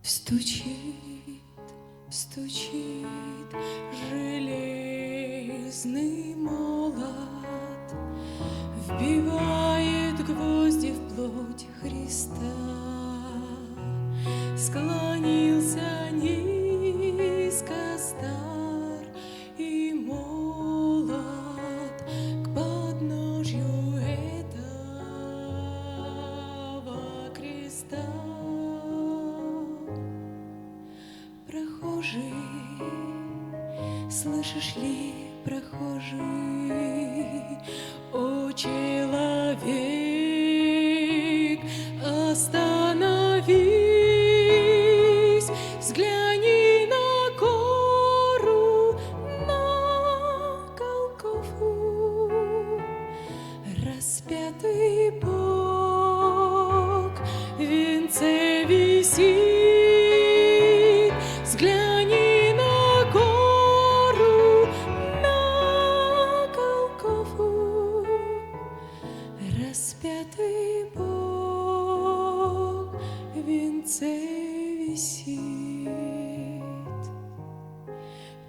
Стучит, стучит железный молот, вбивает гвозди в плоть Христа. Склонился низко стар и молод к подножью этого креста. Прохожий, слышишь ли, прохожий, о человек, остановись, взгляни на гору, на Голгофу. Распятый Бог в венце висит. Взгляни на гору, на Голгофу. Распятый Бог в венце висит.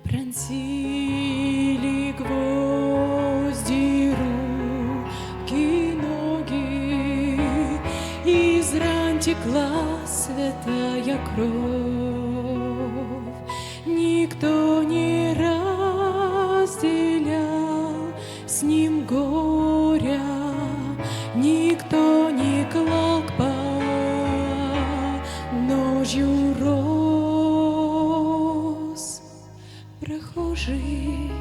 Пронзили гвозди руки, ноги, из ран текла святая кровь. Никто не разделял с ним горя, никто не клал к подножью роз. Прохожий,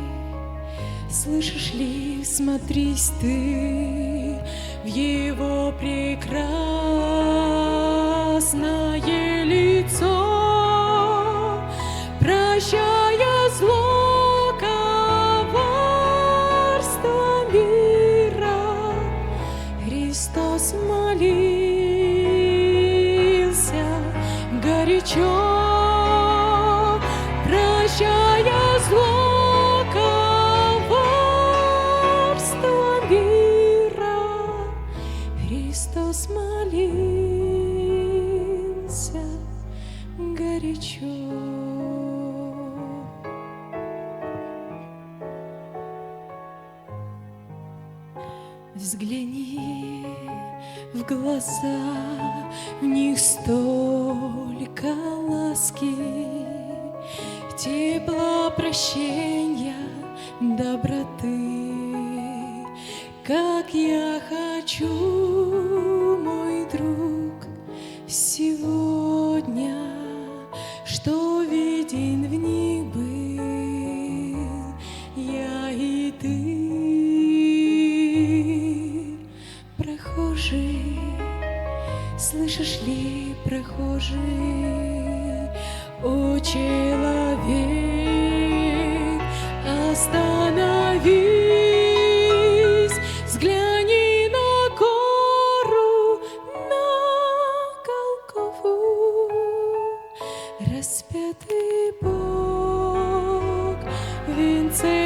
слышишь ли, смотрись ты в его прекрасное лицо. Прощая зло, коварство мира, Христос молился горячо. Прощая зло, коварство мира, Христос молился горячо. Взгляни в глаза, в них столько ласки, тепла, прощения, доброты. Как я хочу, мой друг, сегодня, что виден в них был я и ты. Прохожий, слышишь ли, прохожий, о человек, остановись, взгляни на гору, на Голгофу. Распятый Бог в венце